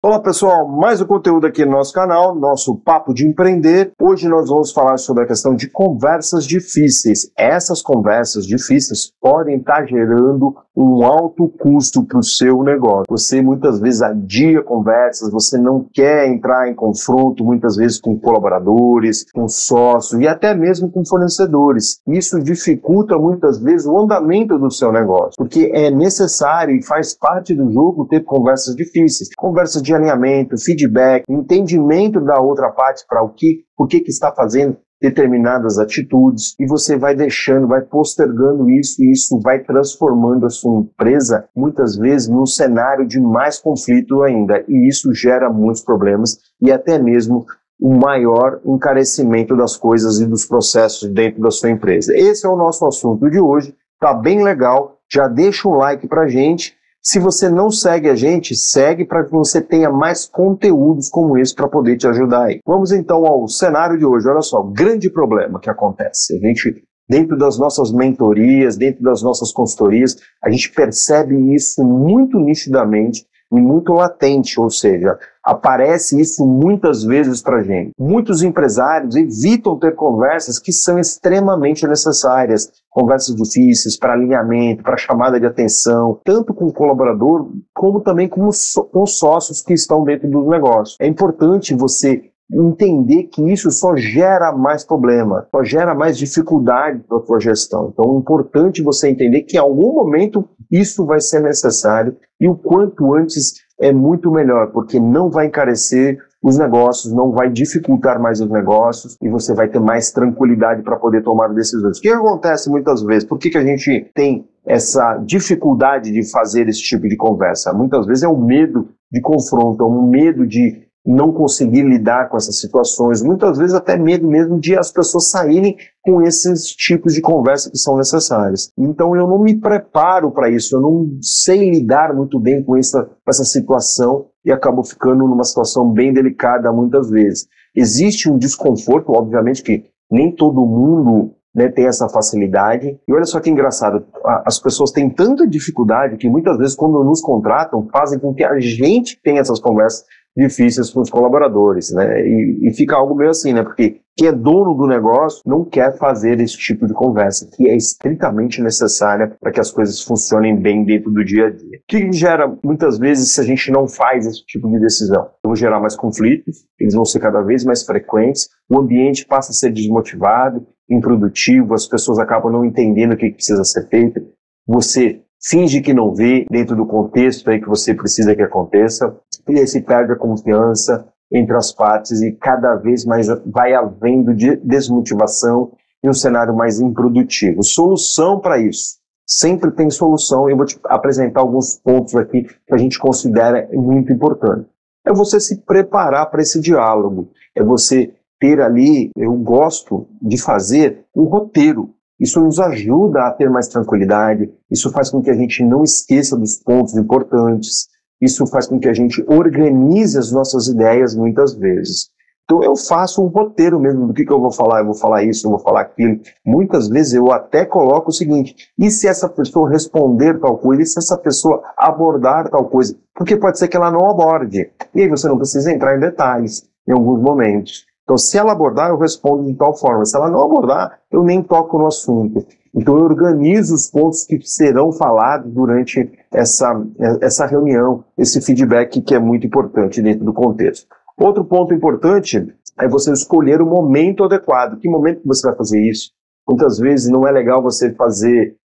Olá pessoal, mais um conteúdo aqui no nosso canal, nosso Papo de Empreender. Hoje nós vamos falar sobre a questão de conversas difíceis. Essas conversas difíceis podem estar gerando um alto custo para o seu negócio. Você muitas vezes adia conversas, você não quer entrar em confronto muitas vezes com colaboradores, com sócios e até mesmo com fornecedores. Isso dificulta muitas vezes o andamento do seu negócio, porque é necessário e faz parte do jogo ter conversas difíceis. Conversas de alinhamento, feedback, entendimento da outra parte para por que está fazendo determinadas atitudes, e você vai deixando, vai postergando isso, e isso vai transformando a sua empresa, muitas vezes, num cenário de mais conflito ainda, e isso gera muitos problemas, e até mesmo um maior encarecimento das coisas e dos processos dentro da sua empresa. Esse é o nosso assunto de hoje, tá bem legal, já deixa um like pra gente. Se você não segue a gente, segue para que você tenha mais conteúdos como esse para poder te ajudar aí. Vamos então ao cenário de hoje. Olha só, grande problema que acontece. A gente, dentro das nossas mentorias, dentro das nossas consultorias, a gente percebe isso muito nitidamente e muito latente, ou seja, aparece isso muitas vezes para a gente. Muitos empresários evitam ter conversas que são extremamente necessárias, conversas difíceis para alinhamento, para chamada de atenção, tanto com o colaborador, como também com os sócios que estão dentro do negócio. É importante você entender que isso só gera mais problema, só gera mais dificuldade para a sua gestão. Então é importante você entender que em algum momento isso vai ser necessário e o quanto antes é muito melhor, porque não vai encarecer os negócios, não vai dificultar mais os negócios e você vai ter mais tranquilidade para poder tomar decisões. O que acontece muitas vezes? Por que a gente tem essa dificuldade de fazer esse tipo de conversa? Muitas vezes é um medo de confronto, é um medo de não conseguir lidar com essas situações, muitas vezes até medo mesmo de as pessoas saírem com esses tipos de conversa que são necessárias. Então eu não me preparo para isso, eu não sei lidar muito bem com essa situação e acabo ficando numa situação bem delicada muitas vezes. Existe um desconforto, obviamente que nem todo mundo tem essa facilidade. E olha só que engraçado, as pessoas têm tanta dificuldade que muitas vezes quando nos contratam fazem com que a gente tenha essas conversas difíceis com os colaboradores, né? E fica algo meio assim, né? Porque quem é dono do negócio não quer fazer esse tipo de conversa, que é estritamente necessária para que as coisas funcionem bem dentro do dia a dia. O que gera, muitas vezes, se a gente não faz esse tipo de decisão? Vão gerar mais conflitos, eles vão ser cada vez mais frequentes, o ambiente passa a ser desmotivado, improdutivo, as pessoas acabam não entendendo o que precisa ser feito, você finge que não vê dentro do contexto aí que você precisa que aconteça, e aí se perde a confiança entre as partes e cada vez mais vai havendo desmotivação e um cenário mais improdutivo. Solução para isso. Sempre tem solução e eu vou te apresentar alguns pontos aqui que a gente considera muito importante. É você se preparar para esse diálogo, é você ter ali, eu gosto de fazer um roteiro. Isso nos ajuda a ter mais tranquilidade, isso faz com que a gente não esqueça dos pontos importantes, isso faz com que a gente organize as nossas ideias muitas vezes. Então eu faço um roteiro mesmo do que eu vou falar isso, eu vou falar aquilo. Muitas vezes eu até coloco o seguinte, e se essa pessoa responder tal coisa, e se essa pessoa abordar tal coisa? Porque pode ser que ela não aborde, e aí você não precisa entrar em detalhes em alguns momentos. Então, se ela abordar, eu respondo de tal forma. Se ela não abordar, eu nem toco no assunto. Então, eu organizo os pontos que serão falados durante essa reunião, esse feedback que é muito importante dentro do contexto. Outro ponto importante é você escolher o momento adequado. Que momento que você vai fazer isso? Muitas vezes não é legal você fazer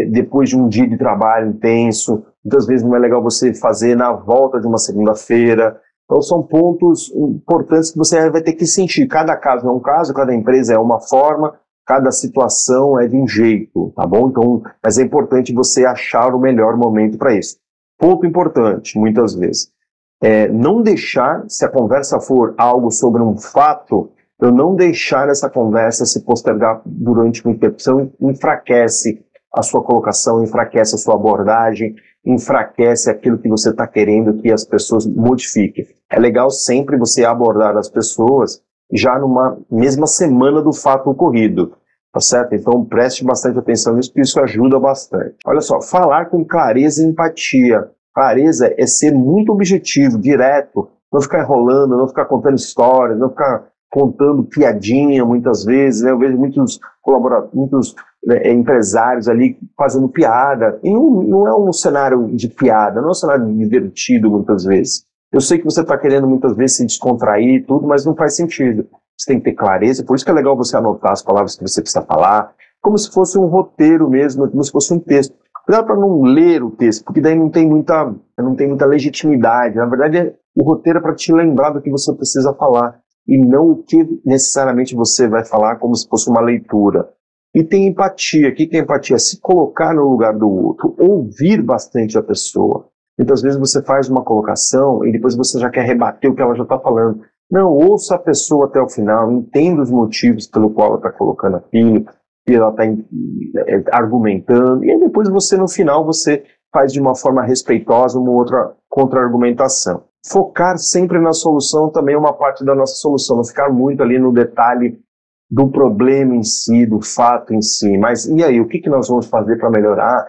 depois de um dia de trabalho intenso. Muitas vezes não é legal você fazer na volta de uma segunda-feira. Então são pontos importantes que você vai ter que sentir. Cada caso é um caso, cada empresa é uma forma, cada situação é de um jeito, tá bom? Então, mas é importante você achar o melhor momento para isso. Ponto importante, muitas vezes, não deixar, se a conversa for algo sobre um fato, eu não deixar essa conversa se postergar durante uma interrupção, enfraquece a sua colocação, enfraquece a sua abordagem, enfraquece aquilo que você está querendo que as pessoas modifiquem. É legal sempre você abordar as pessoas já numa mesma semana do fato ocorrido, tá certo? Então preste bastante atenção nisso, porque isso ajuda bastante. Olha só, falar com clareza e empatia. Clareza é ser muito objetivo, direto, não ficar enrolando, não ficar contando histórias, não ficar contando piadinha muitas vezes, né? Eu vejo muitos muitos empresários ali fazendo piada, e não é um cenário de piada, não é um cenário divertido muitas vezes. Eu sei que você está querendo muitas vezes se descontrair e tudo, mas não faz sentido. Você tem que ter clareza, por isso que é legal você anotar as palavras que você precisa falar, como se fosse um roteiro mesmo, como se fosse um texto. Cuidado para não ler o texto, porque daí não tem muita legitimidade. Na verdade, o roteiro é para te lembrar do que você precisa falar, e não o que necessariamente você vai falar como se fosse uma leitura. E tem empatia. O que é empatia? Se colocar no lugar do outro, ouvir bastante a pessoa. Muitas vezes você faz uma colocação e depois você já quer rebater o que ela já está falando. Não, ouça a pessoa até o final, entenda os motivos pelo qual ela está colocando aquilo, que ela está argumentando, e aí depois você, no final, você faz de uma forma respeitosa uma outra contra-argumentação. Focar sempre na solução também é uma parte da nossa solução, não ficar muito ali no detalhe do problema em si, do fato em si. Mas e aí, o que nós vamos fazer para melhorar?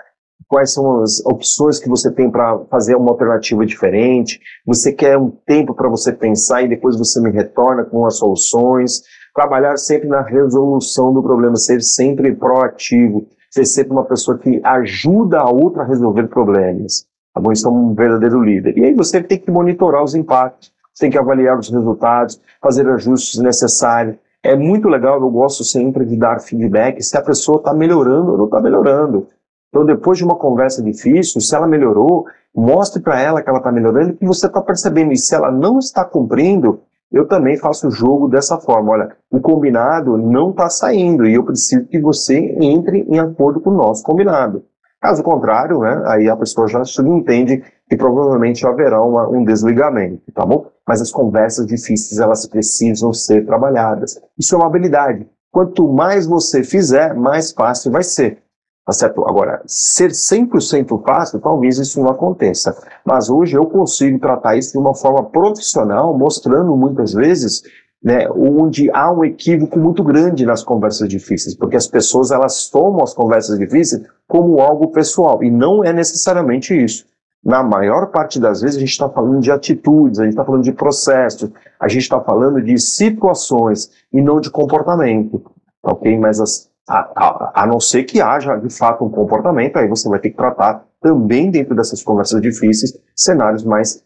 Quais são as opções que você tem para fazer uma alternativa diferente? Você quer um tempo para você pensar e depois você me retorna com as soluções? Trabalhar sempre na resolução do problema, ser sempre proativo, ser sempre uma pessoa que ajuda a outra a resolver problemas. Tá bom? Isso é um verdadeiro líder. E aí você tem que monitorar os impactos, você tem que avaliar os resultados, fazer ajustes necessários. É muito legal, eu gosto sempre de dar feedback se a pessoa está melhorando ou não está melhorando. Então, depois de uma conversa difícil, se ela melhorou, mostre para ela que ela está melhorando e que você está percebendo. E se ela não está cumprindo, eu também faço o jogo dessa forma. Olha, o combinado não está saindo e eu preciso que você entre em acordo com o nosso combinado. Caso contrário, né, aí a pessoa já subentende que provavelmente haverá um desligamento, tá bom? Mas as conversas difíceis, elas precisam ser trabalhadas. Isso é uma habilidade. Quanto mais você fizer, mais fácil vai ser. Tá certo? Agora, ser 100% fácil, talvez isso não aconteça. Mas hoje eu consigo tratar isso de uma forma profissional, mostrando muitas vezes, né, onde há um equívoco muito grande nas conversas difíceis, porque as pessoas elas tomam as conversas difíceis como algo pessoal, e não é necessariamente isso. Na maior parte das vezes a gente está falando de atitudes, a gente está falando de processos, a gente está falando de situações e não de comportamento, ok? Mas a não ser que haja de fato um comportamento, aí você vai ter que tratar também dentro dessas conversas difíceis, cenários mais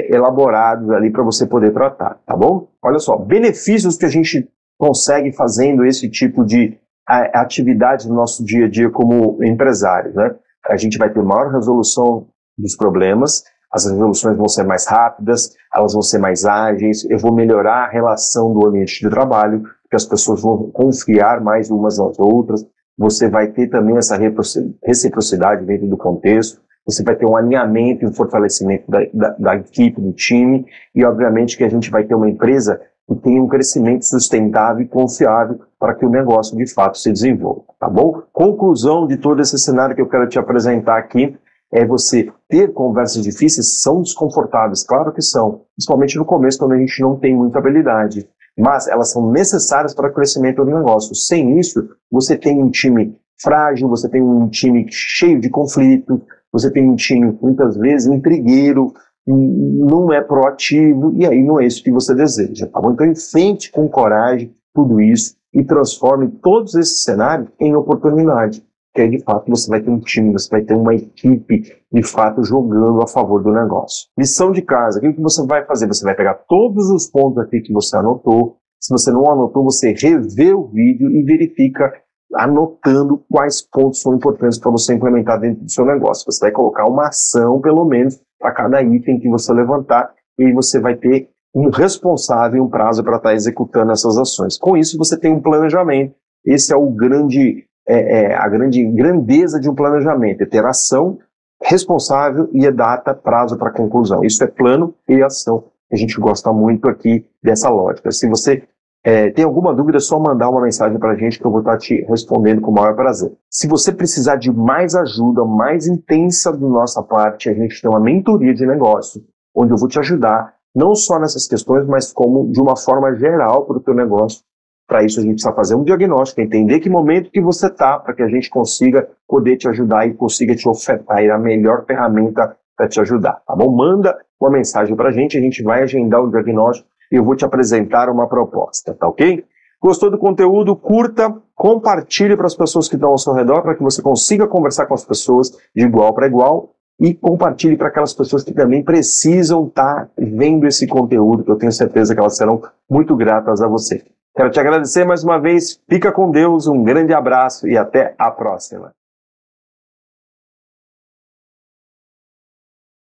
elaborados ali para você poder tratar, tá bom? Olha só, benefícios que a gente consegue fazendo esse tipo de atividade no nosso dia a dia como empresário, né? A gente vai ter maior resolução dos problemas, as resoluções vão ser mais rápidas, elas vão ser mais ágeis, eu vou melhorar a relação do ambiente de trabalho, porque as pessoas vão confiar mais umas nas outras, você vai ter também essa reciprocidade dentro do contexto, você vai ter um alinhamento e um fortalecimento da equipe, do time, e obviamente que a gente vai ter uma empresa que tenha um crescimento sustentável e confiável para que o negócio de fato se desenvolva, tá bom? Conclusão de todo esse cenário que eu quero te apresentar aqui, é você ter conversas difíceis, são desconfortáveis, claro que são, principalmente no começo, quando a gente não tem muita habilidade, mas elas são necessárias para o crescimento do negócio. Sem isso, você tem um time frágil, você tem um time cheio de conflitos, você tem um time, muitas vezes, intrigueiro, não é proativo, e aí não é isso que você deseja, tá bom? Então, enfrente com coragem tudo isso e transforme todos esses cenários em oportunidade. Que aí, de fato, você vai ter um time, você vai ter uma equipe, de fato, jogando a favor do negócio. Lição de casa, o que você vai fazer? Você vai pegar todos os pontos aqui que você anotou. Se você não anotou, você revê o vídeo e verifica, anotando quais pontos são importantes para você implementar dentro do seu negócio. Você vai colocar uma ação, pelo menos, para cada item que você levantar, e aí você vai ter um responsável e um prazo para estar executando essas ações. Com isso, você tem um planejamento. Esse é o a grande grandeza de um planejamento, é ter ação, responsável e data, prazo para conclusão. Isso é plano e ação. A gente gosta muito aqui dessa lógica. Se você tem alguma dúvida, é só mandar uma mensagem para a gente que eu vou estar te respondendo com o maior prazer. Se você precisar de mais ajuda, mais intensa da nossa parte, a gente tem uma mentoria de negócio, onde eu vou te ajudar, não só nessas questões, mas como de uma forma geral para o teu negócio. Para isso a gente precisa fazer um diagnóstico, entender que momento que você está, para que a gente consiga poder te ajudar e consiga te ofertar a melhor ferramenta para te ajudar, tá bom? Manda uma mensagem para a gente vai agendar o diagnóstico e eu vou te apresentar uma proposta, tá ok? Gostou do conteúdo? Curta, compartilhe para as pessoas que estão ao seu redor, para que você consiga conversar com as pessoas de igual para igual, e compartilhe para aquelas pessoas que também precisam estar vendo esse conteúdo, que eu tenho certeza que elas serão muito gratas a você. Quero te agradecer mais uma vez, fica com Deus, um grande abraço e até a próxima.